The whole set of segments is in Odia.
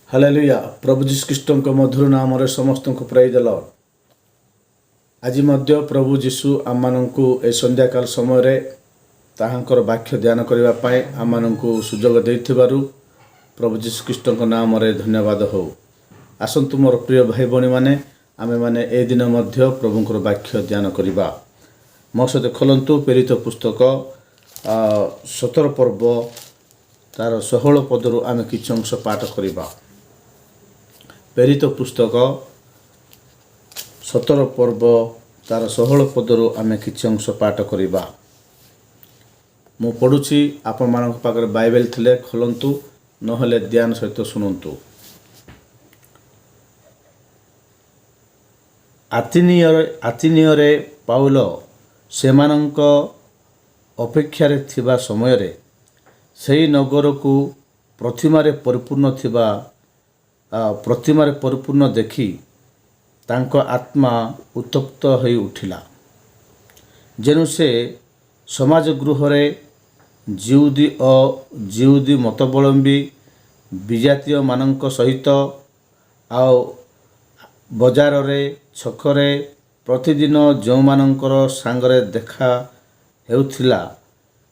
ହାଲେଲୁୟା। ପ୍ରଭୁ ଯୀଶୁ ଖ୍ରୀଷ୍ଟଙ୍କ ମଧୁର ନାମରେ ସମସ୍ତଙ୍କୁ ପ୍ରେଜ୍ ଦ ଲର୍ଡ। ଆଜି ମଧ୍ୟ ପ୍ରଭୁ ଯୀଶୁ ଆମମାନଙ୍କୁ ଏ ସନ୍ଧ୍ୟାକାଳ ସମୟରେ ତାହାଙ୍କର ବାକ୍ୟ ଧ୍ୟାନ କରିବା ପାଇଁ ଆମମାନଙ୍କୁ ସୁଯୋଗ ଦେଇଥିବାରୁ ପ୍ରଭୁ ଯୀଶୁ ଖ୍ରୀଷ୍ଟଙ୍କ ନାମରେ ଧନ୍ୟବାଦ ହେଉ। ଆସନ୍ତୁ ମୋର ପ୍ରିୟ ଭାଇ ଭଉଣୀମାନେ, ଆମେମାନେ ଏ ଦିନ ମଧ୍ୟ ପ୍ରଭୁଙ୍କର ବାକ୍ୟ ଧ୍ୟାନ କରିବା। ମୋ ସହିତ ଖୋଲନ୍ତୁ ପ୍ରେରିତ ପୁସ୍ତକ 17 ପର୍ବ ତାର 16 ପଦରୁ ଆମେ କିଛି ଅଂଶ ପାଠ କରିବା। ପ୍ରେରିତ ପୁସ୍ତକ 17 ପର୍ବ ତାର 16 ପଦରୁ ଆମେ କିଛି ଅଂଶ ପାଠ କରିବା। ମୁଁ ପଢ଼ୁଛି, ଆପଣମାନଙ୍କ ପାଖରେ ବାଇବେଲ ଥିଲେ ଖୋଲନ୍ତୁ, ନହେଲେ ଧ୍ୟାନ ସହିତ ଶୁଣନ୍ତୁ। ଆଥିନିୟରେ ପାଉଲ ସେମାନଙ୍କ ଅପେକ୍ଷାରେ ଥିବା ସମୟରେ ସେହି ନଗରକୁ ପ୍ରତିମାରେ ପରିପୂର୍ଣ୍ଣ ଦେଖି ତାଙ୍କ ଆତ୍ମା ଉତ୍ତପ୍ତ ହୋଇ ଉଠିଲା। ଯେଣୁ ସେ ସମାଜ ଗୃହରେ ଜିହୁଦୀ ମତାବଲମ୍ବୀ ବିଜାତୀୟମାନଙ୍କ ସହିତ ଆଉ ବଜାରରେ ଛକରେ ପ୍ରତିଦିନ ଯେଉଁମାନଙ୍କର ସାଙ୍ଗରେ ଦେଖା ହେଉଥିଲା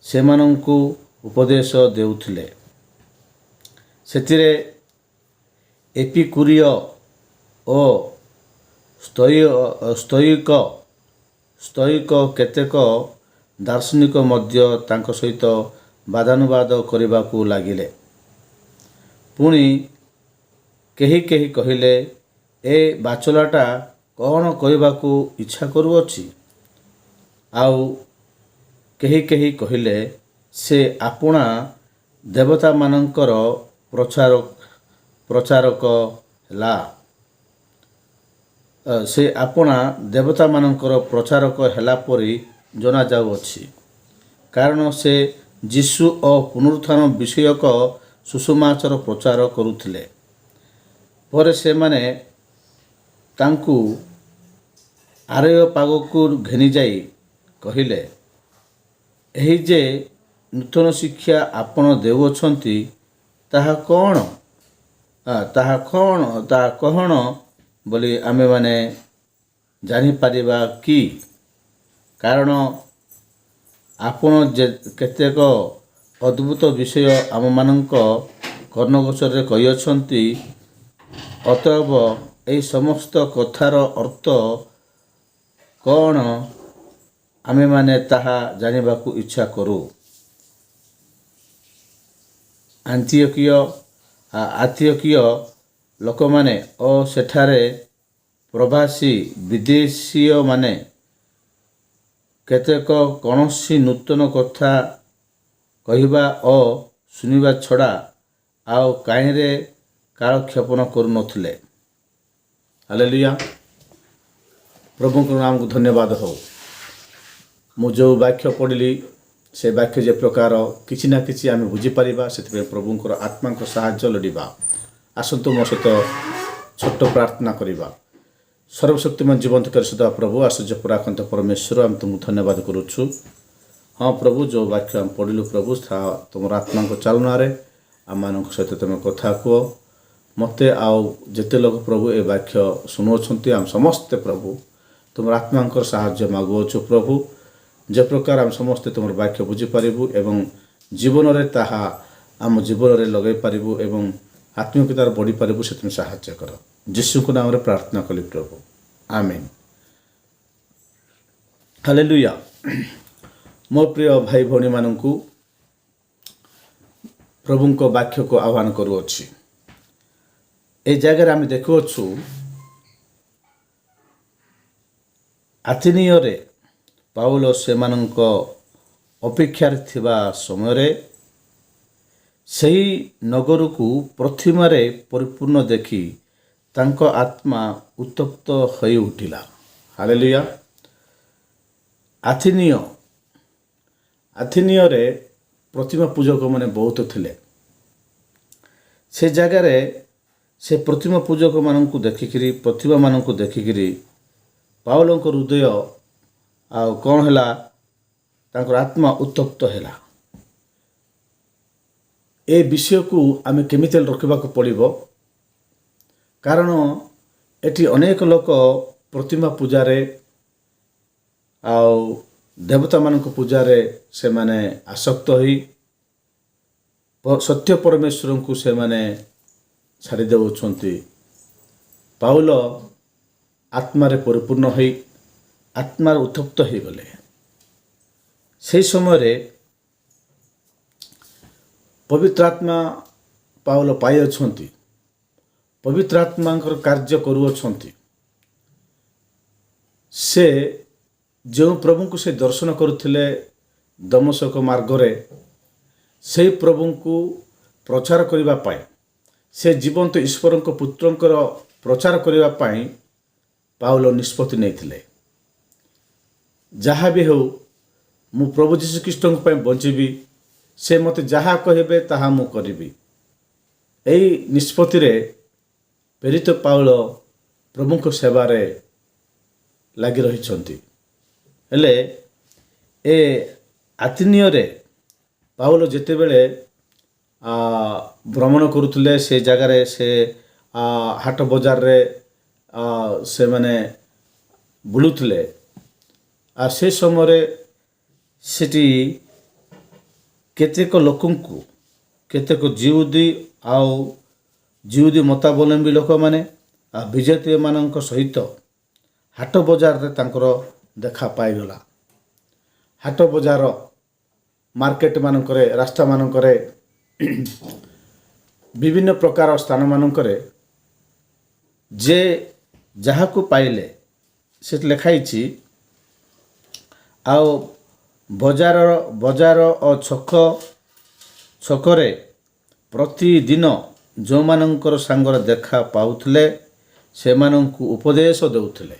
ସେମାନଙ୍କୁ ଉପଦେଶ ଦେଉଥିଲେ। ସେଥିରେ ଏପିକୁରୀୟ ଓ ସ୍ତୋଇକ କେତେକ ଦାର୍ଶନିକ ମଧ୍ୟ ତାଙ୍କ ସହିତ ବାଦାନୁବାଦ କରିବାକୁ ଲାଗିଲେ। ପୁଣି କେହି କେହି କହିଲେ, ଏ ବାଚଲଟା କ'ଣ କରିବାକୁ ଇଚ୍ଛା କରୁଅଛି? ଆଉ କେହି କହିଲେ, ସେ ଆପଣା ଦେବତାମାନଙ୍କର ପ୍ରଚାରକ ହେଲା ପରି ଜଣାଯାଉଅଛି, କାରଣ ସେ ଯୀଶୁ ଓ ପୁନରୁତ୍ଥାନ ବିଷୟକ ସୁସମାଚାର ପ୍ରଚାର କରୁଥିଲେ। ପରେ ସେମାନେ ତାଙ୍କୁ ଆରେଓପାଗକୁ ଘେନିଯାଇ କହିଲେ, ଏହି ଯେ ନୂତନ ଶିକ୍ଷା ଆପଣ ଦେଉଅଛନ୍ତି ତାହା କଣ ବୋଲି ଆମେମାନେ ଜାଣିପାରିବା କି? କାରଣ ଆପଣ କେତେକ ଅଦ୍ଭୁତ ବିଷୟ ଆମମାନଙ୍କ କର୍ଣ୍ଣଗୋଚରରେ କହିଅଛନ୍ତି। ଅତଏବ ଏହି ସମସ୍ତ କଥାର ଅର୍ଥ କ'ଣ ଆମେମାନେ ତାହା ଜାଣିବାକୁ ଇଚ୍ଛା କରୁ। ଆନ୍ତିଓକିୟ ଲୋକମାନେ ଓ ସେଠାରେ ପ୍ରବାସୀ ବିଦେଶୀୟମାନେ କେତେକ କୌଣସି ନୂତନ କଥା କହିବା ଓ ଶୁଣିବା ଛଡ଼ା ଆଉ କାହିଁରେ କାଳକ୍ଷେପଣ କରୁନଥିଲେ। ହାଲେଲୁୟା। ପ୍ରଭୁଙ୍କ ନାମକୁ ଧନ୍ୟବାଦ ହେଉ। ମୁଁ ଯେଉଁ ବାକ୍ୟ ପଢ଼ିଲି ସେ ବାକ୍ୟ ଯେ ପ୍ରକାର କିଛି ନା କିଛି ଆମେ ବୁଝିପାରିବା, ସେଥିପାଇଁ ପ୍ରଭୁଙ୍କର ଆତ୍ମାଙ୍କ ସାହାଯ୍ୟ ଲୋଡ଼ିବା। ଆସନ୍ତୁ ମୋ ସହିତ ଛୋଟ ପ୍ରାର୍ଥନା କରିବା। ସର୍ବଶକ୍ତିମାନ ଜୀବନ୍ତ କରିସୁଧା ପ୍ରଭୁ, ଆଶ୍ଚର୍ଯ୍ୟ ପରାକ୍ରାନ୍ତ ପରମେଶ୍ୱର, ଆମେ ତୁମକୁ ଧନ୍ୟବାଦ କରୁଛୁ। ହଁ ପ୍ରଭୁ, ଯେଉଁ ବାକ୍ୟ ଆମେ ପଢ଼ିଲୁ ପ୍ରଭୁ, ତାହା ତୁମର ଆତ୍ମାଙ୍କ ଚାଲନାରେ ଆମମାନଙ୍କ ସହିତ ତୁମେ କଥା କୁହ। ମୋତେ ଆଉ ଯେତେ ଲୋକ ପ୍ରଭୁ ଏ ବାକ୍ୟ ଶୁଣୁଅଛନ୍ତି, ଆମେ ସମସ୍ତେ ପ୍ରଭୁ ତୁମର ଆତ୍ମାଙ୍କର ସାହାଯ୍ୟ ମାଗୁଅଛୁ ପ୍ରଭୁ। ଯେ ପ୍ରକାର ଆମେ ସମସ୍ତେ ତୁମର ବାକ୍ୟ ବୁଝିପାରିବୁ ଏବଂ ଜୀବନରେ ତାହା ଆମ ଜୀବନରେ ଲଗାଇ ପାରିବୁ ଏବଂ ଆତ୍ମିକତାରେ ବଢ଼ିପାରିବୁ, ସେଥିପାଇଁ ସାହାଯ୍ୟ କର। ଯୀଶୁଙ୍କ ନାମରେ ପ୍ରାର୍ଥନା କଲି ପ୍ରଭୁ, ଆମେନ୍। ହାଲେଲୁୟା। ମୋ ପ୍ରିୟ ଭାଇ ଭଉଣୀମାନଙ୍କୁ ପ୍ରଭୁଙ୍କ ବାକ୍ୟକୁ ଆହ୍ୱାନ କରୁଅଛି। এই ଜାଗାରେ ଆମେ ଦେଖୁଅଛୁ, ଆଥିନିୟରେ ପାଉଲ ସେମାନଙ୍କ ଅପେକ୍ଷାରେ ଥିବା ସମୟରେ ସେହି ନଗରକୁ ପ୍ରତିମାରେ ପରିପୂର୍ଣ୍ଣ ଦେଖି ତାଙ୍କ ଆତ୍ମା ଉତ୍ତପ୍ତ ହୋଇ ଉଠିଲା। ହାଲେଲୁୟା। ଆଥିନିୟରେ ପ୍ରତିମା ପୂଜକମାନେ ବହୁତ ଥିଲେ। ସେ ଜାଗାରେ ସେ ପ୍ରତିମା ପୂଜକମାନଙ୍କୁ ଦେଖିକିରି ପାଉଲଙ୍କ ହୃଦୟ ଆଉ କ'ଣ ହେଲା, ତାଙ୍କର ଆତ୍ମା ଉତ୍ତପ୍ତ ହେଲା। ଏ ବିଷୟକୁ ଆମେ କେମିତି ରଖିବାକୁ ପଡ଼ିବ, କାରଣ ଏଠି ଅନେକ ଲୋକ ପ୍ରତିମା ପୂଜାରେ ଆଉ ଦେବତାମାନଙ୍କ ପୂଜାରେ ସେମାନେ ଆସକ୍ତ ହୋଇ ସତ୍ୟ ପରମେଶ୍ୱରଙ୍କୁ ସେମାନେ ଛାଡ଼ି ଦେଉଛନ୍ତି। ପାଉଲ ଆତ୍ମାରେ ପରିପୂର୍ଣ୍ଣ ହୋଇ ଆତ୍ମାରେ ଉତ୍ତପ୍ତ ହୋଇଗଲେ। ସେହି ସମୟରେ ପବିତ୍ର ଆତ୍ମା ପାଉଲ ପାଇଅଛନ୍ତି, ପବିତ୍ର ଆତ୍ମାଙ୍କର କାର୍ଯ୍ୟ କରୁଅଛନ୍ତି। ସେ ଯେଉଁ ପ୍ରଭୁଙ୍କୁ ସେ ଦର୍ଶନ କରୁଥିଲେ ଦମସ୍କ ମାର୍ଗରେ, ସେହି ପ୍ରଭୁଙ୍କୁ ପ୍ରଚାର କରିବା ପାଇଁ, ସେ ଜୀବନ୍ତ ଈଶ୍ୱରଙ୍କ ପୁତ୍ରଙ୍କର ପ୍ରଚାର କରିବା ପାଇଁ ପାଉଲ ନିଷ୍ପତ୍ତି ନେଇଥିଲେ। ଯାହା ବି ହେଉ ମୁଁ ପ୍ରଭୁ ଯୀଶୁଖ୍ରୀଷ୍ଟଙ୍କ ପାଇଁ ବଞ୍ଚିବି, ସେ ମୋତେ ଯାହା କହିବେ ତାହା ମୁଁ କରିବି। ଏହି ନିଷ୍ପତ୍ତିରେ ପ୍ରେରିତ ପାଉଲ ପ୍ରଭୁଙ୍କ ସେବାରେ ଲାଗି ରହିଛନ୍ତି। ହେଲେ ଏ ଆଥିନିୟରେ ପାଉଲ ଯେତେବେଳେ ଭ୍ରମଣ କରୁଥିଲେ, ସେ ଜାଗାରେ ସେ ହାଟ ବଜାରରେ ସେମାନେ ବୁଲୁଥିଲେ। ଆଉ ସେ ସମୟରେ ସେଠି କେତେକ ଲୋକଙ୍କୁ, କେତେକ ଜିହୁଦୀ ମତାବଲମ୍ବୀ ଲୋକମାନେ ଆଉ ବିଜାତୀୟମାନଙ୍କ ସହିତ ହାଟ ବଜାରରେ ତାଙ୍କର ଦେଖା ପାଇଗଲା। ହାଟ ବଜାର ମାର୍କେଟ ମାନଙ୍କରେ, ରାସ୍ତା ମାନଙ୍କରେ, ବିଭିନ୍ନ ପ୍ରକାର ସ୍ଥାନ ମାନଙ୍କରେ ଯେ ଯାହାକୁ ପାଇଲେ ସେଠି ଲେଖା ହେଇଛି। ଆଉ ବଜାର ଓ ଛକରେ ପ୍ରତିଦିନ ଯେଉଁମାନଙ୍କର ସାଙ୍ଗରେ ଦେଖା ପାଉଥିଲେ ସେମାନଙ୍କୁ ଉପଦେଶ ଦେଉଥିଲେ।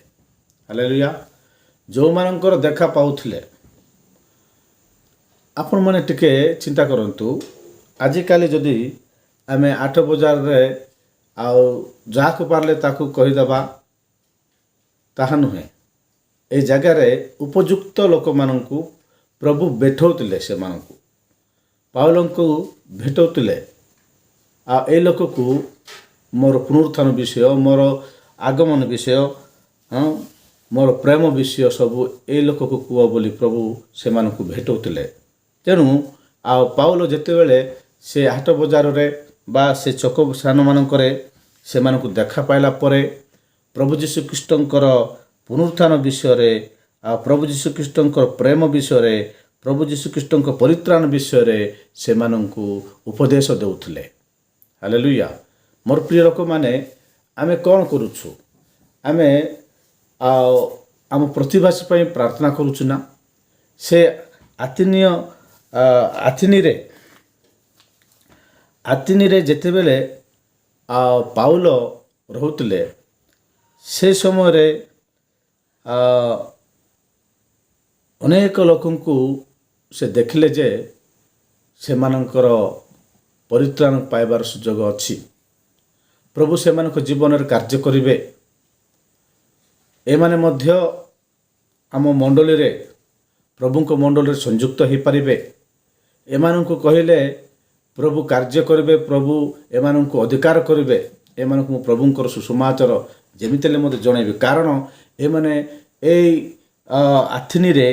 ହାଲେଲୁୟା। ଯେଉଁମାନଙ୍କର ଦେଖା ପାଉଥିଲେ, ଆପଣମାନେ ଟିକେ ଚିନ୍ତା କରନ୍ତୁ। ଆଜିକାଲି ଯଦି ଆମେ ହାଟ ବଜାରରେ ଆଉ ଯାହାକୁ ପାରିଲେ ତାକୁ କହିଦେବା, ତାହା ନୁହେଁ। ଏ ଜାଗାରେ ଉପଯୁକ୍ତ ଲୋକମାନଙ୍କୁ ପ୍ରଭୁ ଭେଟଉଥିଲେ, ସେମାନଙ୍କୁ ପାଉଲଙ୍କୁ ଭେଟଉଥିଲେ। ଆଉ ଏ ଲୋକକୁ ମୋର ପୁନରୁତ୍ଥାନ ବିଷୟ, ମୋର ଆଗମନ ବିଷୟ, ମୋର ପ୍ରେମ ବିଷୟ ସବୁ ଏ ଲୋକକୁ କୁହ ବୋଲି ପ୍ରଭୁ ସେମାନଙ୍କୁ ଭେଟଉଥିଲେ। ତେଣୁ ଆଉ ପାଉଲ ଯେତେବେଳେ ସେ ହାଟ ବଜାରରେ ବା ସେ ଛକ ସ୍ଥାନମାନଙ୍କରେ ସେମାନଙ୍କୁ ଦେଖା ପାଇଲା ପରେ ପ୍ରଭୁ ଯୀଶୁଖ୍ରୀଷ୍ଟଙ୍କର ପୁନରୁତ୍ଥାନ ବିଷୟରେ, ଆଉ ପ୍ରଭୁ ଯୀଶୁଖ୍ରୀଷ୍ଟଙ୍କର ପ୍ରେମ ବିଷୟରେ, ପ୍ରଭୁ ଯୀଶୁଖ୍ରୀଷ୍ଟଙ୍କ ପରିତ୍ରାଣ ବିଷୟରେ ସେମାନଙ୍କୁ ଉପଦେଶ ଦେଉଥିଲେ। ହାଲେଲୁୟା। ମୋର ପ୍ରିୟ ଲୋକମାନେ, ଆମେ କ'ଣ କରୁଛୁ? ଆମେ ଆମ ପ୍ରତିବାସୀ ପାଇଁ ପ୍ରାର୍ଥନା କରୁଛୁ ନା? ସେ ଆଥିନିରେ ଯେତେବେଳେ ପାଉଲ ରହୁଥିଲେ, ସେ ସମୟରେ ଅନେକ ଲୋକଙ୍କୁ ସେ ଦେଖିଲେ ଯେ ସେମାନଙ୍କର ପରିତ୍ରାଣ ପାଇବାର ସୁଯୋଗ ଅଛି। ପ୍ରଭୁ ସେମାନଙ୍କ ଜୀବନରେ କାର୍ଯ୍ୟ କରିବେ। ଏମାନେ ମଧ୍ୟ ଆମ ମଣ୍ଡଳୀରେ, ପ୍ରଭୁଙ୍କ ମଣ୍ଡଳୀରେ ସଂଯୁକ୍ତ ହୋଇପାରିବେ। ଏମାନଙ୍କୁ କହିଲେ ପ୍ରଭୁ କାର୍ଯ୍ୟ କରିବେ, ପ୍ରଭୁ ଏମାନଙ୍କୁ ଅଧିକାର କରିବେ। ଏମାନଙ୍କୁ ମୁଁ ପ୍ରଭୁଙ୍କର ସୁସମାଚାର ଯେମିତି ହେଲେ ମୋତେ ଜଣାଇବି। କାରଣ ଏମାନେ ଏଇ ଆଥିନିରେ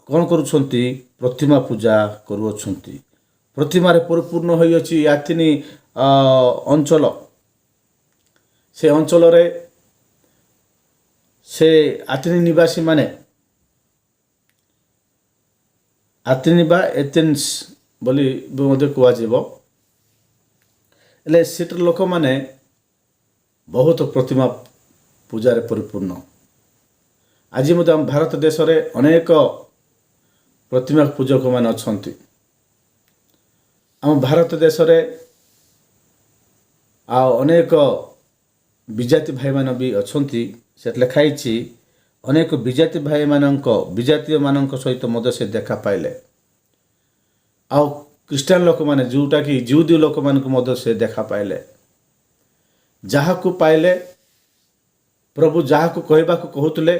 କ'ଣ କରୁଛନ୍ତି? ପ୍ରତିମା ପୂଜା କରୁଅଛନ୍ତି। ପ୍ରତିମାରେ ପରିପୂର୍ଣ୍ଣ ହୋଇଅଛି ଆଥିନି ଅଞ୍ଚଳ। ସେ ଅଞ୍ଚଳରେ ସେ ଆଥିନି ନିବାସୀମାନେ, ଆଥିନି ବା ଏଥେନ୍ସ ବୋଲି ମଧ୍ୟ କୁହାଯିବ। ହେଲେ ସେଠାର ଲୋକମାନେ ବହୁତ ପ୍ରତିମା ପୂଜାରେ ପରିପୂର୍ଣ୍ଣ। ଆଜି ମଧ୍ୟ ଆମ ଭାରତ ଦେଶରେ ଅନେକ ପ୍ରତିମା ପୂଜକମାନେ ଅଛନ୍ତି। ଆମ ଭାରତ ଦେଶରେ ଆଉ ଅନେକ ବିଜାତି ଭାଇମାନେ ବି ଅଛନ୍ତି। ସେଠି ଲେଖା ହେଇଛି, ଅନେକ ବିଜାତୀୟମାନଙ୍କ ସହିତ ମଧ୍ୟ ସେ ଦେଖା ପାଇଲେ। ଆଉ ଖ୍ରୀଷ୍ଟିଆନ ଲୋକମାନେ, ଯେଉଁଟାକି ଜିହୁଦୀ ଲୋକମାନଙ୍କୁ ମଧ୍ୟ ସେ ଦେଖା ପାଇଲେ। ଯାହାକୁ ପାଇଲେ ପ୍ରଭୁ ଯାହାକୁ କହିବାକୁ କହୁଥିଲେ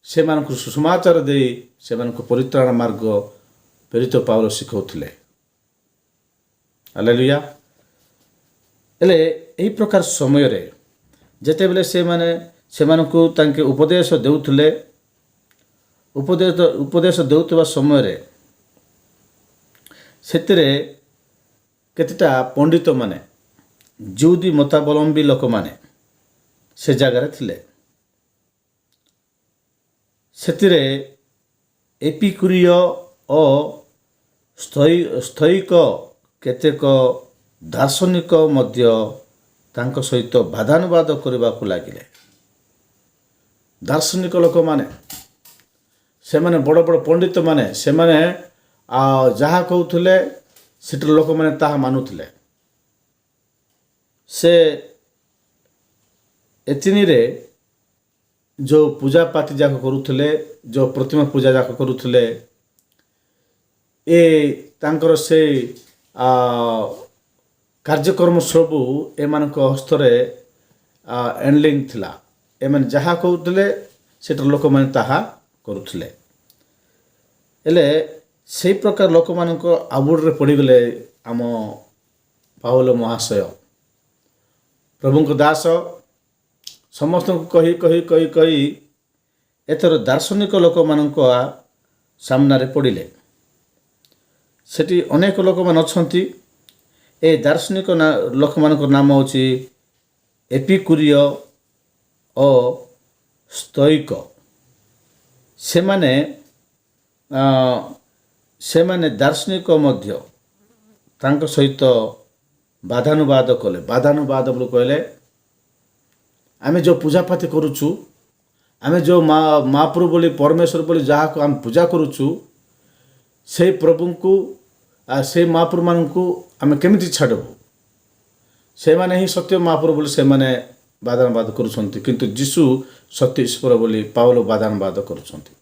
ସେମାନଙ୍କୁ ସୁସମାଚାର ଦେଇ ସେମାନଙ୍କୁ ପରିତ୍ରାଣ ମାର୍ଗ ପ୍ରେରିତ ପାଉଲ ଶିଖାଉଥିଲେ। ହାଲେଲୁୟା। ହେଲେ ଏହି ପ୍ରକାର ସମୟରେ ଯେତେବେଳେ ସେମାନଙ୍କୁ ତାଙ୍କେ ଉପଦେଶ ଦେଉଥିଲେ, ଉପଦେଶ ଦେଉଥିବା ସମୟରେ ସେଥିରେ କେତେଟା ପଣ୍ଡିତମାନେ, ଯୁଦି ମତାବଲମ୍ବୀ ଲୋକମାନେ ସେ ଜାଗାରେ ଥିଲେ। ସେଥିରେ ଏପିକୁରୀୟ ଓ ସ୍ଥୈକ କେତେକ ଦାର୍ଶନିକ ମଧ୍ୟ ତାଙ୍କ ସହିତ ବାଦାନୁବାଦ କରିବାକୁ ଲାଗିଲେ। ଦାର୍ଶନିକ ଲୋକମାନେ, ସେମାନେ ବଡ଼ ବଡ଼ ପଣ୍ଡିତମାନେ, ସେମାନେ ଯାହା କହୁଥିଲେ ସେଠାର ଲୋକମାନେ ତାହା ମାନୁଥିଲେ। ସେ ଏଥିନିରେ ଯେଉଁ ପୂଜାପାତି ଯାକ କରୁଥିଲେ, ଯେଉଁ ପ୍ରତିମା ପୂଜା ଯାକ କରୁଥିଲେ, ତାଙ୍କର ସେ କାର୍ଯ୍ୟକ୍ରମ ସବୁ ଏମାନଙ୍କ ହସ୍ତରେ ଏଣ୍ଡଲିଂ ଥିଲା। ଏମାନେ ଯାହା କହୁଥିଲେ ସେଠାର ଲୋକମାନେ ତାହା କରୁଥିଲେ। ହେଲେ ସେଇ ପ୍ରକାର ଲୋକମାନଙ୍କ ଆବୁଡ଼ରେ ପଡ଼ିଗଲେ ଆମ ପାଉଲ ମହାଶୟ। ପ୍ରଭୁଙ୍କ ଦାସ ସମସ୍ତଙ୍କୁ କହି ଏଥର ଦାର୍ଶନିକ ଲୋକମାନଙ୍କ ସାମ୍ନାରେ ପଡ଼ିଲେ। ସେଠି ଅନେକ ଲୋକମାନେ ଅଛନ୍ତି। ଏ ଦାର୍ଶନିକ ଲୋକମାନଙ୍କ ନାମ ହେଉଛି ଏପିକୁରୀୟ ଓ ସ୍ତୈକ। ସେମାନେ ଦାର୍ଶନିକ ମଧ୍ୟ ତାଙ୍କ ସହିତ ବାଦାନୁବାଦ କଲେ। ବାଦାନୁବାଦ ବୋଲି କହିଲେ, ଆମେ ଯେଉଁ ପୂଜାପାତି କରୁଛୁ, ଆମେ ଯେଉଁ ମହାପ୍ରଭୁ ବୋଲି, ପରମେଶ୍ୱର ବୋଲି ଯାହାକୁ ଆମେ ପୂଜା କରୁଛୁ, ସେଇ ପ୍ରଭୁଙ୍କୁ ସେଇ ମହାପ୍ରଭୁମାନଙ୍କୁ ଆମେ କେମିତି ଛାଡ଼ିବୁ? ସେମାନେ ହିଁ ସତ୍ୟ ମହାପ୍ରଭୁ ବୋଲି ସେମାନେ ବାଦାନୁବାଦ କରୁଛନ୍ତି, କିନ୍ତୁ ଯୀଶୁ ସତ୍ୟ ଈଶ୍ୱର ବୋଲି ପାଉଲ ବାଦାନୁବାଦ କରୁଛନ୍ତି।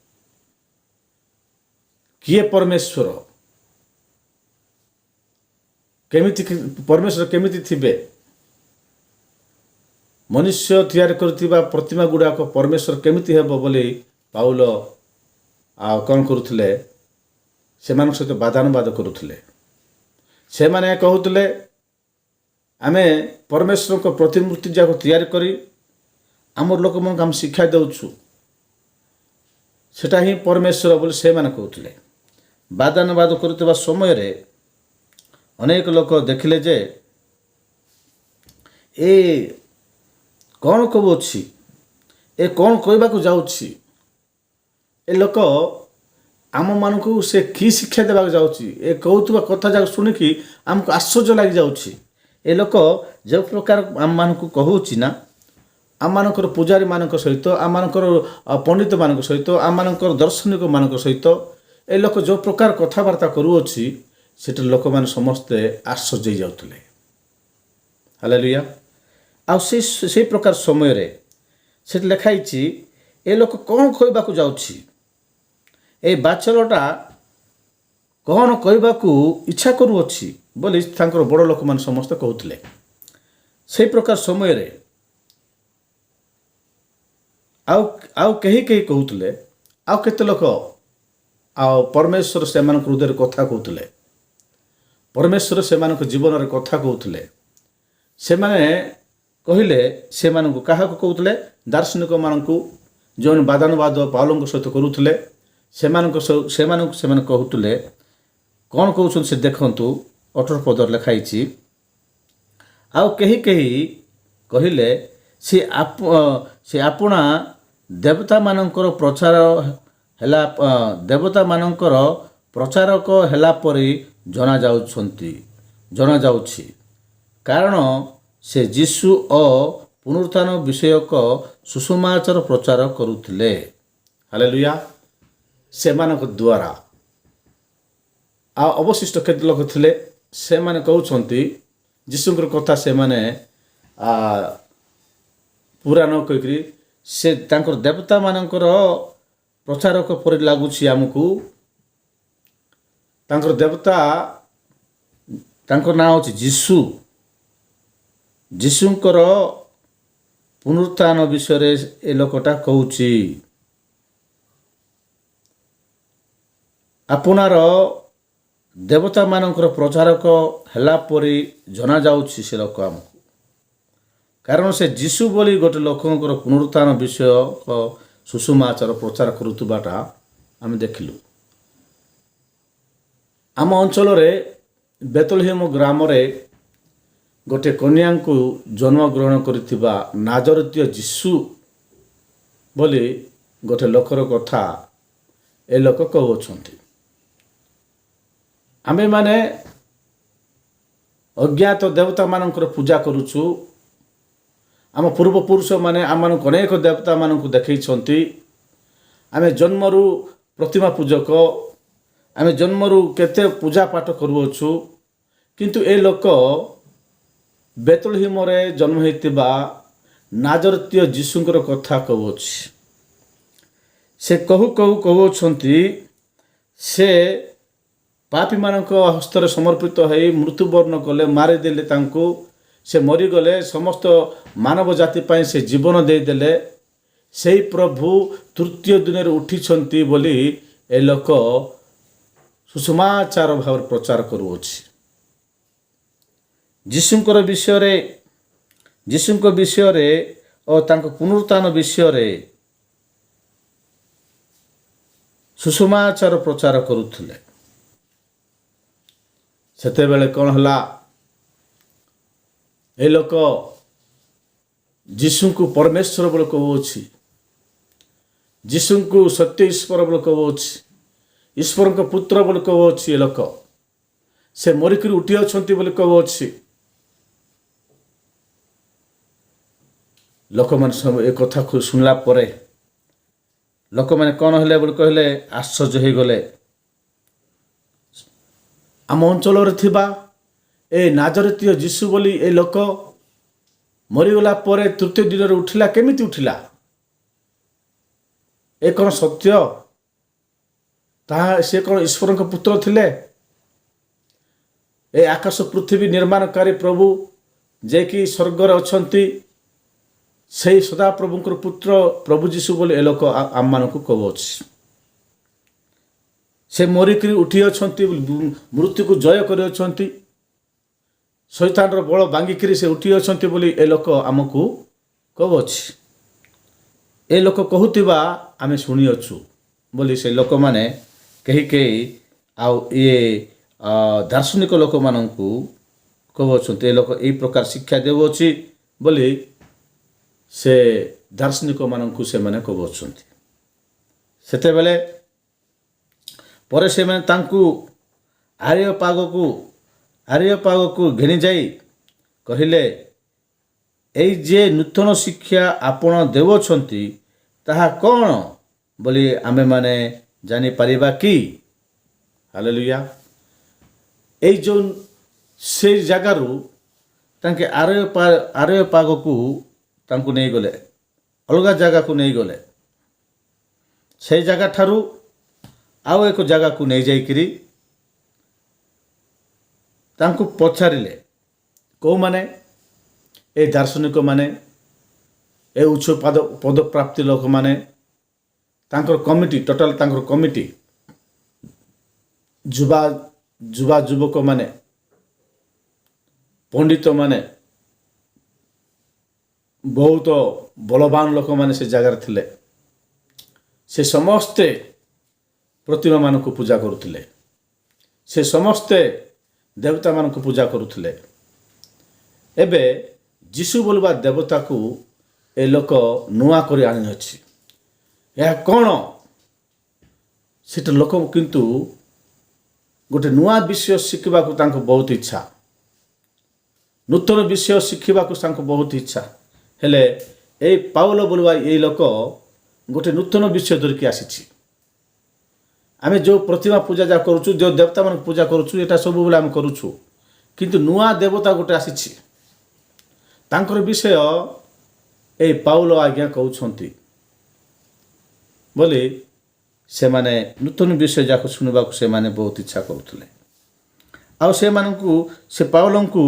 କିଏ ପରମେଶ୍ୱର? ପରମେଶ୍ୱର କେମିତି ଥିବେ? ମନୁଷ୍ୟ ତିଆରି କରୁଥିବା ପ୍ରତିମା ଗୁଡ଼ାକ ପରମେଶ୍ୱର କେମିତି ହେବ ବୋଲି ପାଉଲ କ'ଣ କରୁଥିଲେ? ସେମାନଙ୍କ ସହିତ ବାଦାନୁବାଦ କରୁଥିଲେ। ସେମାନେ କହୁଥିଲେ, ଆମେ ପରମେଶ୍ୱରଙ୍କ ପ୍ରତିମୂର୍ତ୍ତି ଯାକ ତିଆରି କରି ଆମର ଲୋକମାନଙ୍କୁ ଆମେ ଶିକ୍ଷା ଦେଉଛୁ, ସେଟା ହିଁ ପରମେଶ୍ୱର ବୋଲି ସେମାନେ କହୁଥିଲେ। ବାଦାନୁବାଦ କରୁଥିବା ସମୟରେ ଅନେକ ଲୋକ ଦେଖିଲେ ଯେ ଏ କ'ଣ କହୁଅଛି, ଏ କ'ଣ କହିବାକୁ ଯାଉଛି? ଏ ଲୋକ ଆମମାନଙ୍କୁ ସେ କି ଶିକ୍ଷା ଦେବାକୁ ଯାଉଛି? ଏ କହୁଥିବା କଥା ଯାକ ଶୁଣିକି ଆମକୁ ଆଶ୍ଚର୍ଯ୍ୟ ଲାଗିଯାଉଛି। ଏ ଲୋକ ଯେଉଁ ପ୍ରକାର ଆମମାନଙ୍କୁ କହୁଛି ନା, ଆମମାନଙ୍କର ପୂଜାରୀମାନଙ୍କ ସହିତ, ଆମମାନଙ୍କର ପଣ୍ଡିତମାନଙ୍କ ସହିତ, ଆମମାନଙ୍କର ଦର୍ଶନିକମାନଙ୍କ ସହିତ ଏ ଲୋକ ଯେଉଁ ପ୍ରକାର କଥାବାର୍ତ୍ତା କରୁଅଛି, ସେଠି ଲୋକମାନେ ସମସ୍ତେ ଆଶ୍ଚର୍ଯ୍ୟ ହେଇଯାଉଥିଲେ। ହାଲେଲୁୟା। ଆଉ ସେଇ ପ୍ରକାର ସମୟରେ ସେଠି ଲେଖା ହେଇଛି, ଏ ଲୋକ କ'ଣ କହିବାକୁ ଯାଉଛି? ଏ ବାଚଲଟା କ'ଣ କହିବାକୁ ଇଚ୍ଛା କରୁଅଛି ବୋଲି ତାଙ୍କର ବଡ଼ ଲୋକମାନେ ସମସ୍ତେ କହୁଥିଲେ। ସେଇ ପ୍ରକାର ସମୟରେ ଆଉ କେହି କହୁଥିଲେ, ଆଉ କେତେ ଲୋକ ପରମେଶ୍ୱର ସେମାନଙ୍କ ହୃଦୟରେ କଥା କହୁଥିଲେ, ପରମେଶ୍ୱର ସେମାନଙ୍କ ଜୀବନରେ କଥା କହୁଥିଲେ। ସେମାନେ କହିଲେ, ସେମାନଙ୍କୁ କାହାକୁ କହୁଥିଲେ? ଦାର୍ଶନିକମାନଙ୍କୁ, ଯେଉଁମାନେ ବାଦାନୁବାଦ ପାଉଲଙ୍କ ସହିତ କରୁଥିଲେ, ସେମାନଙ୍କୁ ସେମାନେ କହୁଥିଲେ। କ'ଣ କହୁଛନ୍ତି ସେ ଦେଖନ୍ତୁ, 18 ପଦରେ ଲେଖା ହେଇଛି, ଆଉ କେହି କହିଲେ, ସେ ଆପଣା ଦେବତାମାନଙ୍କର ପ୍ରଚାରକ ହେଲା ପରି ଜଣାଯାଉଛି, କାରଣ ସେ ଯୀଶୁ ଓ ପୁନରୁତ୍ଥାନ ବିଷୟକ ସୁସମାଚାର ପ୍ରଚାର କରୁଥିଲେ। ହାଲେଲୁୟା। ସେମାନଙ୍କ ଦ୍ୱାରା ଆଉ ଅବଶିଷ୍ଟ କେତେ ଲୋକ ଥିଲେ, ସେମାନେ କହୁଛନ୍ତି ଯୀଶୁଙ୍କର କଥା ସେମାନେ ପୁରା ନ କହିକରି ସେ ତାଙ୍କର ଦେବତାମାନଙ୍କର ପ୍ରଚାରକ ପରି ଲାଗୁଛି ଆମକୁ। ତାଙ୍କର ଦେବତା, ତାଙ୍କ ନାଁ ହେଉଛି ଯୀଶୁ। ଯୀଶୁଙ୍କର ପୁନରୁତ୍ଥାନ ବିଷୟରେ ଏ ଲୋକଟା କହୁଛି। ଆପଣାର ଦେବତାମାନଙ୍କର ପ୍ରଚାରକ ହେଲା ପରି ଜଣାଯାଉଛି ସେ ଲୋକ ଆମକୁ, କାରଣ ସେ ଯୀଶୁ ବୋଲି ଗୋଟେ ଲୋକଙ୍କର ପୁନରୁତ୍ଥାନ ବିଷୟ ସୁଷମାଚାର ପ୍ରଚାର କରୁଥିବାଟା ଆମେ ଦେଖିଲୁ। ଆମ ଅଞ୍ଚଳରେ ବେତଲହେମ ଗ୍ରାମରେ ଗୋଟେ କନ୍ୟାଙ୍କୁ ଜନ୍ମଗ୍ରହଣ କରିଥିବା ନାଜରତୀୟ ଯୀଶୁ ବୋଲି ଗୋଟେ ଲୋକର କଥା ଏ ଲୋକ କହୁଅଛନ୍ତି। ଆମେମାନେ ଅଜ୍ଞାତ ଦେବତାମାନଙ୍କର ପୂଜା କରୁଛୁ। ଆମ ପୂର୍ବପୁରୁଷମାନେ ଆମମାନଙ୍କୁ ଅନେକ ଦେବତାମାନଙ୍କୁ ଦେଖାଇଛନ୍ତି। ଆମେ ଜନ୍ମରୁ ପ୍ରତିମା ପୂଜକ, ଆମେ ଜନ୍ମରୁ କେତେ ପୂଜା ପାଠ କରୁଅଛୁ। କିନ୍ତୁ ଏ ଲୋକ ବେତଲହେମରେ ଜନ୍ମ ହୋଇଥିବା ନାଜରତୀୟ ଯୀଶୁଙ୍କର କଥା କହୁଅଛି। ସେ କହୁଅଛନ୍ତି ସେ ପାପୀମାନଙ୍କ ହସ୍ତରେ ସମର୍ପିତ ହୋଇ ମୃତ୍ୟୁବରଣ କଲେ, ମାରିଦେଲେ ତାଙ୍କୁ, ସେ ମରିଗଲେ, ସମସ୍ତ ମାନବ ଜାତି ପାଇଁ ସେ ଜୀବନ ଦେଇଦେଲେ। ସେହି ପ୍ରଭୁ ତୃତୀୟ ଦିନରେ ଉଠିଛନ୍ତି ବୋଲି ଏ ଲୋକ ସୁସମାଚାର ଭାବରେ ପ୍ରଚାର କରୁଅଛି। ଯୀଶୁଙ୍କ ବିଷୟରେ ଓ ତାଙ୍କ ପୁନରୁତ୍ଥାନ ବିଷୟରେ ସୁସମାଚାର ପ୍ରଚାର କରୁଥିଲେ। ସେତେବେଳେ କ'ଣ ହେଲା? ଏ ଲୋକ ଯୀଶୁଙ୍କୁ ପରମେଶ୍ୱର ବୋଲି କହୁଅଛି, ଯୀଶୁଙ୍କୁ ସତ୍ୟ ଈଶ୍ୱର ବୋଲି କହୁଅଛି, ଈଶ୍ୱରଙ୍କ ପୁତ୍ର ବୋଲି କହୁଅଛି। ଏ ଲୋକ ସେ ମରିକରି ଉଠି ଅଛନ୍ତି ବୋଲି କହୁଅଛି। ଲୋକମାନେ ସବୁ ଏ କଥାକୁ ଶୁଣିଲା ପରେ ଲୋକମାନେ କ'ଣ ହେଲେ ବୋଲି କହିଲେ, ଆଶ୍ଚର୍ଯ୍ୟ ହୋଇଗଲେ। ଆମ ଅଞ୍ଚଳରେ ଥିବା ଏ ନାଜରତୀୟ ଯୀଶୁ ବୋଲି ଏ ଲୋକ ମରିଗଲା ପରେ ତୃତୀୟ ଦିନରେ ଉଠିଲା, କେମିତି ଉଠିଲା? ଏ କ'ଣ ସତ୍ୟ? ସେ କ'ଣ ଈଶ୍ୱରଙ୍କ ପୁତ୍ର ଥିଲେ? ଏ ଆକାଶ ପୃଥିବୀ ନିର୍ମାଣକାରୀ ପ୍ରଭୁ ଯିଏକି ସ୍ୱର୍ଗରେ ଅଛନ୍ତି, ସେହି ସଦାପ୍ରଭୁଙ୍କର ପୁତ୍ର ପ୍ରଭୁ ଯୀଶୁ ବୋଲି ଏ ଲୋକ ଆମମାନଙ୍କୁ କହୁଅଛି। ସେ ମରିକରି ଉଠି ଅଛନ୍ତି, ମୃତ୍ୟୁକୁ ଜୟ କରିଅଛନ୍ତି, ଶୈତାନର ବଳ ଭାଙ୍ଗିକିରି ସେ ଉଠି ଅଛନ୍ତି ବୋଲି ଏ ଲୋକ ଆମକୁ କହୁଅଛି। ଏ ଲୋକ କହୁଥିବା ଆମେ ଶୁଣିଅଛୁ ବୋଲି ସେ ଲୋକମାନେ କେହି ଆଉ ଇଏ ଦାର୍ଶନିକ ଲୋକମାନଙ୍କୁ କହୁଅଛନ୍ତି। ଏ ଲୋକ ଏହି ପ୍ରକାର ଶିକ୍ଷା ଦେଉଅଛି ବୋଲି ସେ ଦାର୍ଶନିକମାନଙ୍କୁ ସେମାନେ କହୁଅଛନ୍ତି। ସେତେବେଳେ ପରେ ସେମାନେ ତାଙ୍କୁ ଆରିୟପାଗକୁ ଘେନିଯାଇ କହିଲେ, ଏଇ ଯେ ନୂତନ ଶିକ୍ଷା ଆପଣ ଦେଉଅଛନ୍ତି ତାହା କ'ଣ ବୋଲି ଆମେମାନେ ଜାଣିପାରିବା କି? ହାଲେଲୁୟା। ଏଇ ଯେଉଁ ସେଇ ଜାଗାରୁ ତାଙ୍କେ ଆରିୟପାଗକୁ ତାଙ୍କୁ ନେଇଗଲେ, ଅଲଗା ଜାଗାକୁ ନେଇଗଲେ। ସେଇ ଜାଗାଠାରୁ ଆଉ ଏକ ଜାଗାକୁ ନେଇଯାଇକିରି ତାଙ୍କୁ ପଚାରିଲେ। କେଉଁମାନେ? ଏ ଦାର୍ଶନିକମାନେ, ଏ ଉଚ୍ଚ ପଦପ୍ରାପ୍ତି ଲୋକମାନେ, ତାଙ୍କର କମିଟି, ଟୋଟାଲ ତାଙ୍କର କମିଟି, ଯୁବକମାନେ, ପଣ୍ଡିତମାନେ, ବହୁତ ବଳବାନ ଲୋକମାନେ ସେ ଜାଗାରେ ଥିଲେ। ସେ ସମସ୍ତେ ପ୍ରତିମାମାନଙ୍କୁ ପୂଜା କରୁଥିଲେ, ସେ ସମସ୍ତେ ଦେବତାମାନଙ୍କୁ ପୂଜା କରୁଥିଲେ। ଏବେ ଯୀଶୁ ବୋଲିବା ଦେବତାକୁ ଏ ଲୋକ ନୂଆ କରି ଆଣିଅଛି। ଏହା କ'ଣ? ସେଟା ଲୋକ କିନ୍ତୁ ଗୋଟେ ନୂଆ ବିଷୟ ଶିଖିବାକୁ ତାଙ୍କୁ ବହୁତ ଇଚ୍ଛା, ନୂତନ ବିଷୟ ଶିଖିବାକୁ ତାଙ୍କୁ ବହୁତ ଇଚ୍ଛା। ହେଲେ ଏଇ ପାଉଲ ବୋଲିବା ଏଇ ଲୋକ ଗୋଟେ ନୂତନ ବିଷୟ ଧରିକି ଆସିଛି। ଆମେ ଯେଉଁ ପ୍ରତିମା ପୂଜା ଯାହା କରୁଛୁ, ଯେଉଁ ଦେବତାମାନଙ୍କୁ ପୂଜା କରୁଛୁ, ଏଇଟା ସବୁବେଳେ ଆମେ କରୁଛୁ। କିନ୍ତୁ ନୂଆ ଦେବତା ଗୋଟେ ଆସିଛି, ତାଙ୍କର ବିଷୟ ଏଇ ପାଉଲ ଆଜ୍ଞା କହୁଛନ୍ତି ବୋଲି ସେମାନେ ନୂତନ ବିଷୟ ଯାକ ଶୁଣିବାକୁ ସେମାନେ ବହୁତ ଇଚ୍ଛା କରୁଥିଲେ। ଆଉ ସେମାନଙ୍କୁ, ସେ ପାଉଲଙ୍କୁ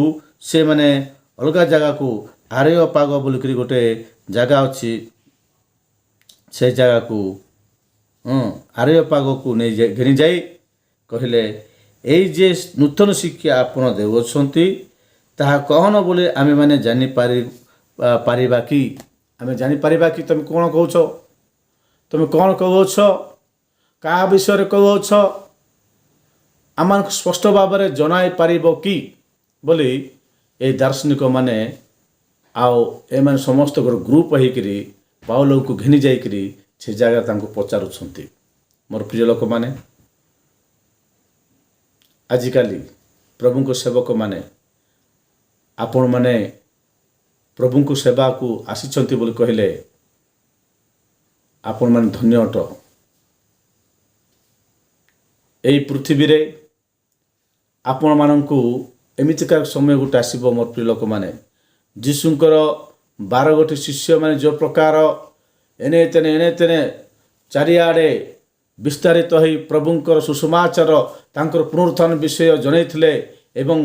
ସେମାନେ ଅଲଗା ଜାଗାକୁ, ଆରିୟପାଗ ବୋଲିକରି ଗୋଟେ ଜାଗା ଅଛି, ସେ ଜାଗାକୁ ଆରିୟପାଗକୁ ଘେନିଯାଇ କହିଲେ, ଏଇ ଯେ ନୂତନ ଶିକ୍ଷା ଆପଣ ଦେଉଅଛନ୍ତି ତାହା କହନ ବୋଲି ଆମେମାନେ ପାରିବା କି ଆମେ ଜାଣିପାରିବା କି ତୁମେ କ'ଣ କହୁଛ, ତୁମେ କ'ଣ କହୁଛ, କାହା ବିଷୟରେ କହୁଛ, ଆମମାନଙ୍କୁ ସ୍ପଷ୍ଟ ଭାବରେ ଜଣାଇ ପାରିବ କି ବୋଲି এই ଦାର୍ଶନିକମାନେ ଆଉ ଏମାନେ ସମସ୍ତ ଗ୍ରୁପ ହେଇକରି ପାଉଲଙ୍କୁ ଘେନି ଯାଇକରି ସେ ଜାଗା ତାଙ୍କୁ ପଚାରୁଛନ୍ତି। ମୋର ପ୍ରିୟ ଲୋକମାନେ, ଆଜିକାଲି ପ୍ରଭୁଙ୍କ ସେବକମାନେ ଆପଣମାନେ ପ୍ରଭୁଙ୍କୁ ସେବାକୁ ଆସିଛନ୍ତି ବୋଲି କହିଲେ ଆପଣମାନେ ଧନ୍ୟ ଅଟ। ଏହି ପୃଥିବୀରେ ଆପଣମାନଙ୍କୁ ଏମିତିକା ସମୟ ଗୋଟେ ଆସିବ ମୋର ପ୍ରିୟ ଲୋକମାନେ, ଯୀଶୁଙ୍କର 12 ଗୋଟି ଶିଷ୍ୟମାନେ ଯେଉଁ ପ୍ରକାର ଏନେ ତେନେ ଚାରିଆଡ଼େ ବିସ୍ତାରିତ ହୋଇ ପ୍ରଭୁଙ୍କର ସୁସମାଚାର ତାଙ୍କର ପୁନରୁତ୍ଥାନ ବିଷୟ ଜଣାଇଥିଲେ ଏବଂ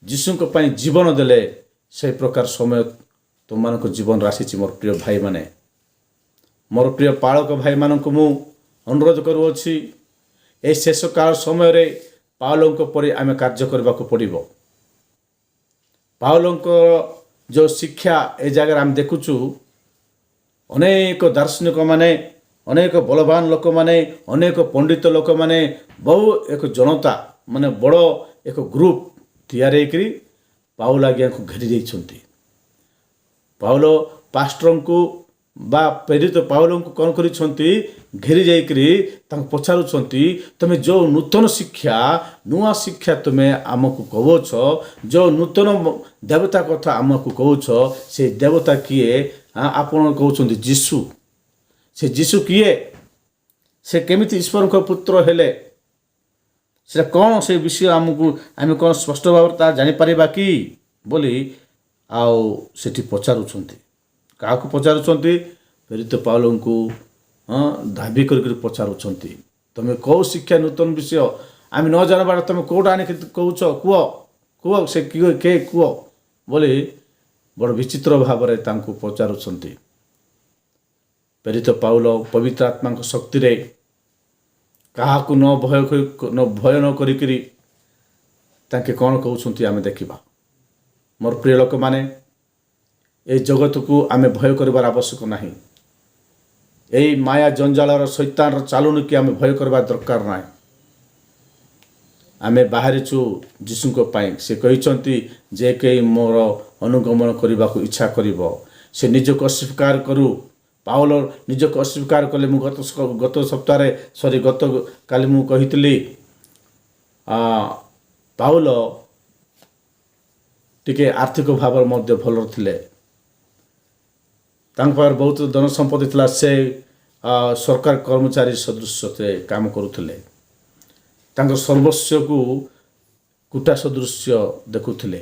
ଯୀଶୁଙ୍କ ପାଇଁ ଜୀବନ ଦେଲେ, ସେହି ପ୍ରକାର ସମୟ ତୁମମାନଙ୍କ ଜୀବନରେ ଆସିଛି। ମୋର ପ୍ରିୟ ଭାଇମାନେ, ମୋର ପ୍ରିୟ ପାଳକ ଭାଇମାନଙ୍କୁ ମୁଁ ଅନୁରୋଧ କରୁଅଛି, ଏହି ଶେଷ କାଳ ସମୟରେ ପାଉଲଙ୍କ ପରି ଆମେ କାର୍ଯ୍ୟ କରିବାକୁ ପଡ଼ିବ। ପାଉଲଙ୍କର ଯେଉଁ ଶିକ୍ଷା ଏ ଜାଗାରେ ଆମେ ଦେଖୁଛୁ, ଅନେକ ଦାର୍ଶନିକମାନେ, ଅନେକ ବଳବାନ ଲୋକମାନେ, ଅନେକ ପଣ୍ଡିତ ଲୋକମାନେ, ବହୁ ଏକ ଜନତା ମାନେ ବଡ଼ ଏକ ଗ୍ରୁପ ତିଆରି ହେଇକରି ପାଉଲ ଆଜ୍ଞାଙ୍କୁ ଘେରି ଦେଇଛନ୍ତି। ପାଉଲ ପାଷ୍ଟରଙ୍କୁ ବା ପ୍ରେରିତ ପାଉଲଙ୍କୁ କ'ଣ କରିଛନ୍ତି, ଘେରି ଯାଇକରି ତାଙ୍କୁ ପଚାରୁଛନ୍ତି, ତୁମେ ଯେଉଁ ନୂତନ ଶିକ୍ଷା, ନୂଆ ଶିକ୍ଷା ତୁମେ ଆମକୁ କହୁଛ, ଯେଉଁ ନୂତନ ଦେବତା କଥା ଆମକୁ କହୁଛ, ସେ ଦେବତା କିଏ? ଆପଣ କହୁଛନ୍ତି ଯୀଶୁ। ସେ ଯୀଶୁ କିଏ? ସେ କେମିତି ଈଶ୍ୱରଙ୍କ ପୁତ୍ର ହେଲେ? ସେଟା କ'ଣ ସେ ବିଷୟ ଆମେ କ'ଣ ସ୍ପଷ୍ଟ ଭାବରେ ତାହା ଜାଣିପାରିବା କି ବୋଲି ଆଉ ସେଠି ପଚାରୁଛନ୍ତି। କାହାକୁ ପଚାରୁଛନ୍ତି? ପ୍ରେରିତ ପାଉଲଙ୍କୁ ଦାବି କରିକି ପଚାରୁଛନ୍ତି, ତୁମେ କେଉଁ ଶିକ୍ଷା ନୂତନ ବିଷୟ ଆମେ ନ ଜାଣିବାର ତୁମେ କେଉଁଟା ଆଣିକି କହୁଛ, କୁହ ସେ କିଏ କୁହ ବୋଲି ବଡ଼ ବିଚିତ୍ର ଭାବରେ ତାଙ୍କୁ ପଚାରୁଛନ୍ତି। ପ୍ରେରିତ ପାଉଲ ପବିତ୍ର ଆତ୍ମାଙ୍କ ଶକ୍ତିରେ କାହାକୁ ଭୟ ନ କରିକିରି ତାଙ୍କେ କ'ଣ କହୁଛନ୍ତି ଆମେ ଦେଖିବା। ମୋର ପ୍ରିୟ ଲୋକମାନେ, এই ଜଗତକୁ ଆମେ ଭୟ କରିବାର ଆବଶ୍ୟକ ନାହିଁ। এই ମାୟା ଜଞ୍ଜାଳର ଶୈତାନର ଚାଲୁଣିକି ଆମେ ଭୟ କରିବା ଦରକାର ନାହିଁ। ଆମେ ବାହାରିଛୁ ଯୀଶୁଙ୍କ ପାଇଁ। ସେ କହିଛନ୍ତି, ଯେ କେହି ମୋର ଅନୁଗମନ କରିବାକୁ ଇଚ୍ଛା କରିବ ସେ ନିଜକୁ ଅସ୍ୱୀକାର କରୁ। ପାଉଲ ନିଜକୁ ଅସ୍ୱୀକାର କଲେ। ମୁଁ ଗତ ସପ୍ତାହରେ ଗତକାଲି ମୁଁ କହିଥିଲି, ପାଉଲ ଟିକେ ଆର୍ଥିକ ଭାବରେ ମଧ୍ୟ ଭଲ ଥିଲେ। ତାଙ୍କ ପାଖରେ ବହୁତ ଧନ ସମ୍ପତ୍ତି ଥିଲା। ସେ ସରକାର କର୍ମଚାରୀ ସଦୃଶ୍ୟ କାମ କରୁଥିଲେ। ତାଙ୍କ ସର୍ବସ୍ୱକୁ କୁଟା ସଦୃଶ୍ୟ ଦେଖୁଥିଲେ।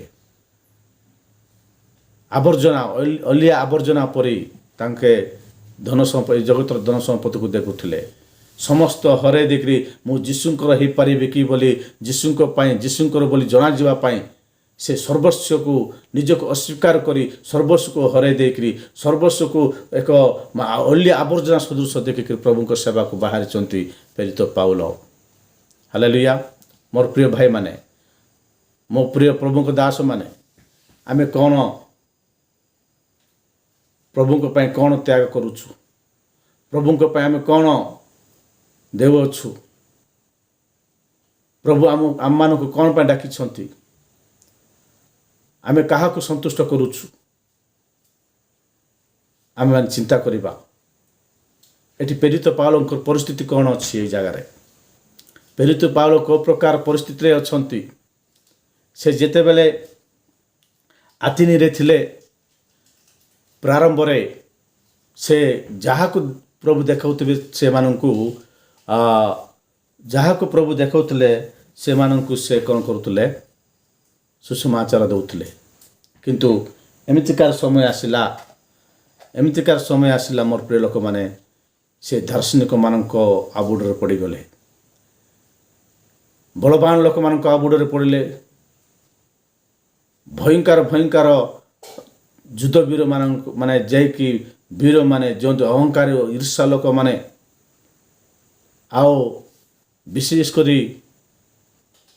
ଆବର୍ଜନା, ଅଲିଆ ଆବର୍ଜନା ପରି ତାଙ୍କେ ଜଗତର ଧନ ସମ୍ପତ୍ତିକୁ ଦେଖୁଥିଲେ। ସମସ୍ତ ହରାଇ ଦେଇକରି ମୁଁ ଯୀଶୁଙ୍କର ହେଇପାରିବି କି ବୋଲି, ଯୀଶୁଙ୍କ ପାଇଁ, ଯୀଶୁଙ୍କର ବୋଲି ଜଣାଯିବା ପାଇଁ ସେ ସର୍ବସ୍ୱକୁ ନିଜକୁ ଅସ୍ୱୀକାର କରି ସର୍ବସ୍ୱକୁ ହରାଇ ଦେଇକରି ସର୍ବସ୍ୱକୁ ଏକ ଅଲିଆ ଆବର୍ଜନା ସଦୃଶ ଦେଖିକରି ପ୍ରଭୁଙ୍କ ସେବାକୁ ବାହାରିଛନ୍ତି ପ୍ରେରିତ ପାଉଲ। ହାଲେଲୁୟା। ମୋର ପ୍ରିୟ ଭାଇମାନେ, ମୋ ପ୍ରିୟ ପ୍ରଭୁଙ୍କ ଦାସମାନେ, ଆମେ କ'ଣ ପ୍ରଭୁଙ୍କ ପାଇଁ କ'ଣ ତ୍ୟାଗ କରୁଛୁ? ପ୍ରଭୁଙ୍କ ପାଇଁ ଆମେ କ'ଣ ଦେଉଅଛୁ? ପ୍ରଭୁ ଆମମାନଙ୍କୁ କ'ଣ ପାଇଁ ଡାକିଛନ୍ତି? ଆମେ କାହାକୁ ସନ୍ତୁଷ୍ଟ କରୁଛୁ? ଆମେମାନେ ଚିନ୍ତା କରିବା। ଏଠି ପ୍ରେରିତ ପାଉଲଙ୍କର ପରିସ୍ଥିତି କ'ଣ ଅଛି? ଏଇ ଜାଗାରେ ପ୍ରେରିତ ପାଉଲ କେଉଁ ପ୍ରକାର ପରିସ୍ଥିତିରେ ଅଛନ୍ତି? ସେ ଯେତେବେଳେ ଆଥିନିରେ ଥିଲେ, ପ୍ରାରମ୍ଭରେ ସେ ଯାହାକୁ ପ୍ରଭୁ ଦେଖାଉଥିବେ ସେମାନଙ୍କୁ ସେ କ'ଣ କରୁଥିଲେ? ସୁସମାଚାର ଦେଉଥିଲେ। କିନ୍ତୁ ଏମିତିକାର ସମୟ ଆସିଲା ମୋର ପ୍ରିୟ ଲୋକମାନେ, ସେ ଦାର୍ଶନିକମାନଙ୍କ ଆବୁଡ଼ରେ ପଡ଼ିଗଲେ। ବଳବାନ ଲୋକମାନଙ୍କ ଆବୁଡ଼ରେ ପଡ଼ିଲେ। ଭୟଙ୍କର ଯୁଦ୍ଧ ବୀରମାନଙ୍କୁ ମାନେ ଯାଇକି ବୀରମାନେ ଯେଉଁ ଅହଙ୍କାରୀ ଈର୍ଷା ଲୋକମାନେ, ଆଉ ବିଶେଷ କରି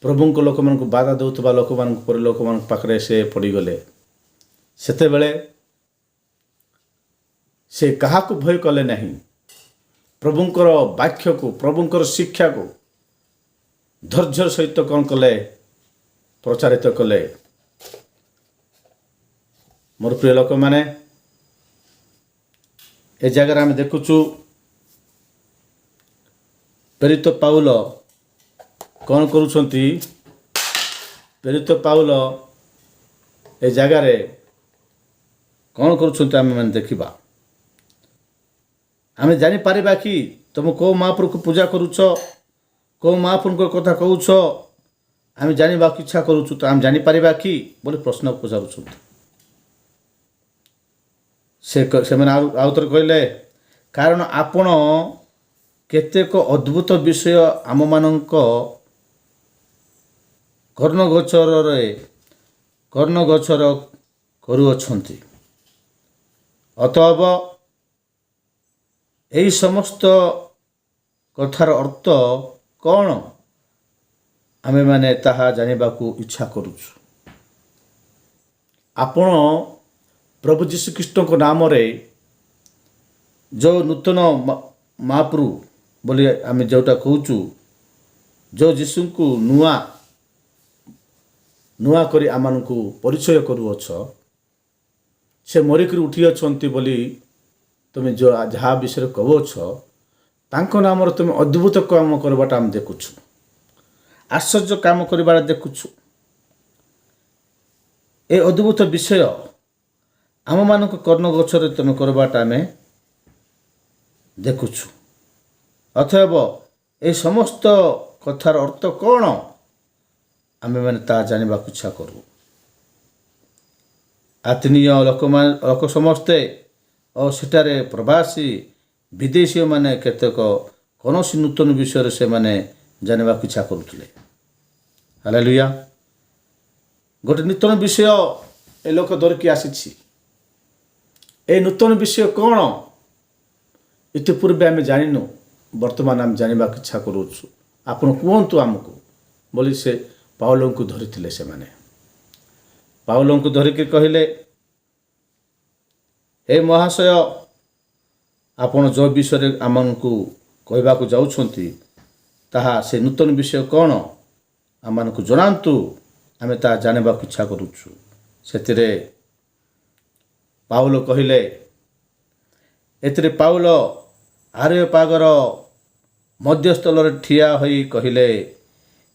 ପ୍ରଭୁଙ୍କ ଲୋକମାନଙ୍କୁ ବାଧା ଦେଉଥିବା ଲୋକମାନଙ୍କ ପାଖରେ ସେ ପଡ଼ିଗଲେ। ସେତେବେଳେ ସେ କାହାକୁ ଭୟ କଲେ ନାହିଁ। ପ୍ରଭୁଙ୍କର ବାକ୍ୟକୁ, ପ୍ରଭୁଙ୍କର ଶିକ୍ଷାକୁ ଧୈର୍ଯ୍ୟର ସହିତ କ'ଣ କଲେ? ପ୍ରଚାରିତ କଲେ। ମୋର ପ୍ରିୟ ଲୋକମାନେ, ଏ ଜାଗାରେ ଆମେ ଦେଖୁଛୁ ପ୍ରେରିତ ପାଉଲ କ'ଣ କରୁଛନ୍ତି? ପ୍ରେରିତ ପାଉଲ ଏ ଜାଗାରେ କ'ଣ କରୁଛନ୍ତି ଆମେମାନେ ଦେଖିବା। ଆମେ ଜାଣିପାରିବା କି ତୁମେ କେଉଁ ମହାପ୍ରଭୁକୁ ପୂଜା କରୁଛ, କେଉଁ ମହାପ୍ରଭୁଙ୍କ କଥା କହୁଛ, ଆମେ ଜାଣିବାକୁ ଇଚ୍ଛା କରୁଛୁ, ତ ଆମେ ଜାଣିପାରିବା କି ବୋଲି ପ୍ରଶ୍ନ ପଚାରୁଛନ୍ତି। ସେମାନେ ଆଉଥରେ କହିଲେ, କାରଣ ଆପଣ କେତେକ ଅଦ୍ଭୁତ ବିଷୟ ଆମମାନଙ୍କ କର୍ଣ୍ଣଗୋଚର କରୁଅଛନ୍ତି। ଅତଏବ ଏହି ସମସ୍ତ କଥାର ଅର୍ଥ କ'ଣ? ଆମେମାନେ ତାହା ଜାଣିବାକୁ ଇଚ୍ଛା କରୁଛୁ। ଆପଣ ପ୍ରଭୁ ଯୀଶୁଖ୍ରୀଷ୍ଟଙ୍କ ନାମରେ ଯେଉଁ ନୂତନ ମହାପ୍ରଭୁ ବୋଲି ଆମେ ଯେଉଁଟା କହୁଛୁ, ଯେଉଁ ଯୀଶୁଙ୍କୁ ନୂଆ କରି ଆମମାନଙ୍କୁ ପରିଚୟ କରୁଅଛ, ସେ ମରିକରି ଉଠିଅଛନ୍ତି ବୋଲି ତୁମେ ଯାହା ବିଷୟରେ କହୁଅଛ, ତାଙ୍କ ନାମରେ ତୁମେ ଅଦ୍ଭୁତ କାମ କରିବାଟା ଆମେ ଦେଖୁଛୁ, ଆଶ୍ଚର୍ଯ୍ୟ କାମ କରିବାର ଦେଖୁଛୁ। ଏ ଅଦ୍ଭୁତ ବିଷୟ ଆମମାନଙ୍କ କର୍ଣ୍ଣଗୋଚରରେ ତୁମେ କରିବାଟା ଆମେ ଦେଖୁଛୁ। ଅତଏବ ଏହି ସମସ୍ତ କଥାର ଅର୍ଥ କ'ଣ? ଆମେମାନେ ତାହା ଜାଣିବାକୁ ଇଚ୍ଛା କରୁ। ଆତ୍ମୀୟ ଲୋକ ସମସ୍ତେ ଓ ସେଠାରେ ପ୍ରବାସୀ ବିଦେଶୀମାନେ କେତେକ କୌଣସି ନୂତନ ବିଷୟରେ ସେମାନେ ଜାଣିବାକୁ ଇଚ୍ଛା କରୁଥିଲେ। ହାଲେଲୁୟା। ଗୋଟେ ନୂତନ ବିଷୟ ଏ ଲୋକ ଧରିକି ଆସିଛି। ଏ ନୂତନ ବିଷୟ କ'ଣ? ଇତିପୂର୍ବେ ଆମେ ଜାଣିନୁ, ବର୍ତ୍ତମାନ ଆମେ ଜାଣିବାକୁ ଇଚ୍ଛା କରୁଛୁ। ଆପଣ କୁହନ୍ତୁ ଆମକୁ ବୋଲି ସେ ପାଉଲଙ୍କୁ ଧରିଥିଲେ। ସେମାନେ ପାଉଲଙ୍କୁ ଧରିକି କହିଲେ, ହେ ମହାଶୟ, ଆପଣ ଯେଉଁ ବିଷୟରେ ଆମମାନଙ୍କୁ କହିବାକୁ ଯାଉଛନ୍ତି, ତାହା ସେ ନୂତନ ବିଷୟ କ'ଣ? ଆମମାନଙ୍କୁ ଜଣାନ୍ତୁ, ଆମେ ତାହା ଜାଣିବାକୁ ଇଚ୍ଛା କରୁଛୁ। ସେଥିରେ ପାଉଲ କହିଲେ, ଏଥିରେ ପାଉଲ ଆରେଓପାଗର ମଧ୍ୟସ୍ଥଳରେ ଠିଆ ହୋଇ କହିଲେ,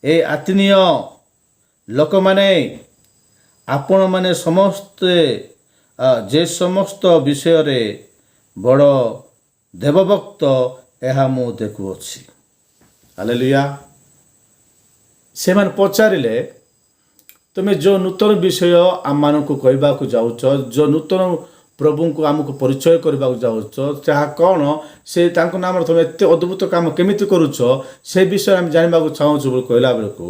ଏ ଆତ୍ମୀୟ ଲୋକମାନେ, ଆପଣମାନେ ସମସ୍ତେ ଯେ ସମସ୍ତ ବିଷୟରେ ବଡ଼ ଦେବଭକ୍ତ, ଏହା ମୁଁ ଦେଖୁଅଛି। ହାଲେଲୁୟା। ସେମାନେ ପଚାରିଲେ, ତୁମେ ଯେଉଁ ନୂତନ ବିଷୟ ଆମମାନଙ୍କୁ କହିବାକୁ ଯାଉଛ, ଯେଉଁ ନୂତନ ପ୍ରଭୁଙ୍କୁ ଆମକୁ ପରିଚୟ କରିବାକୁ ଯାଉଛ, ତାହା କ'ଣ? ସେ ତାଙ୍କ ନାମରେ ତୁମେ ଏତେ ଅଦ୍ଭୁତ କାମ କେମିତି କରୁଛ, ସେ ବିଷୟରେ ଆମେ ଜାଣିବାକୁ ଚାହୁଁଛୁ ବୋଲି କହିଲା ବେଳକୁ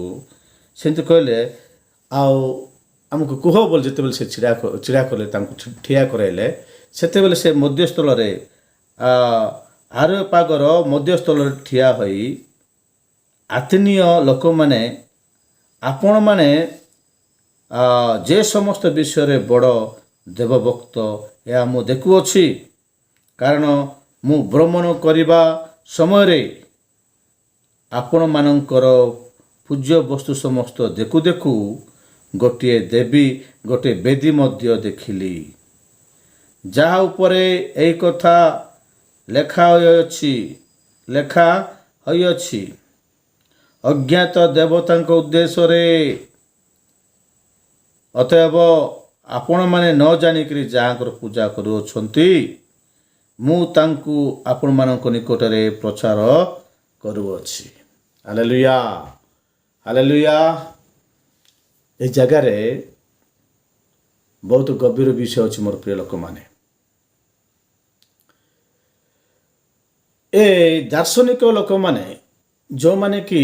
ସେମିତି କହିଲେ, ଆଉ ଆମକୁ କୁହ ବୋଲି ଯେତେବେଳେ ସେ ଛିଡ଼ା କଲେ, ତାଙ୍କୁ ଠିଆ କରାଇଲେ, ସେତେବେଳେ ସେ ମଧ୍ୟସ୍ଥଳରେ ଆରେଓପାଗର ମଧ୍ୟସ୍ଥଳରେ ଠିଆ ହୋଇ, ଆତ୍ମୀୟ ଲୋକମାନେ, ଆପଣମାନେ ଯେ ସମସ୍ତ ବିଷୟରେ ବଡ଼ ଦେବଭକ୍ତ, ଏହା ମୁଁ ଦେଖୁଅଛି। କାରଣ ମୁଁ ଭ୍ରମଣ କରିବା ସମୟରେ ଆପଣମାନଙ୍କର ପୂଜ୍ୟ ବସ୍ତୁ ସମସ୍ତ ଦେଖୁ ଦେଖୁ ଗୋଟିଏ ବେଦୀ ମଧ୍ୟ ଦେଖିଲି, ଯାହା ଉପରେ ଏହି କଥା ଲେଖା ହୋଇଅଛି, ଅଜ୍ଞାତ ଦେବତାଙ୍କ ଉଦ୍ଦେଶ୍ୟରେ। ଅତଏବ ଆପଣମାନେ ନ ଜାଣିକରି ଯାହାଙ୍କର ପୂଜା କରୁଅଛନ୍ତି, ମୁଁ ତାଙ୍କୁ ଆପଣମାନଙ୍କ ନିକଟରେ ପ୍ରଚାର କରୁଅଛି। Hallelujah, hallelujah. ଏ ଜାଗାରେ ବହୁତ ଗଭୀର ବିଷୟ ଅଛି ମୋର ପ୍ରିୟ ଲୋକମାନେ। ଏ ଦାର୍ଶନିକ ଲୋକମାନେ, ଯେଉଁମାନେ କି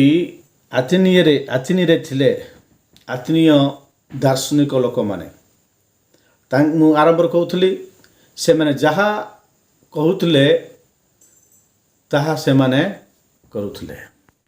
ଆଥିନିରେ ଥିଲେ, ଆତ୍ମୀୟ ଦାର୍ଶନିକ ଲୋକମାନେ, ମୁଁ ଆରମ୍ଭରେ କହୁଥିଲି, ସେମାନେ ଯାହା କହୁଥିଲେ ତାହା ସେମାନେ କରୁଥିଲେ।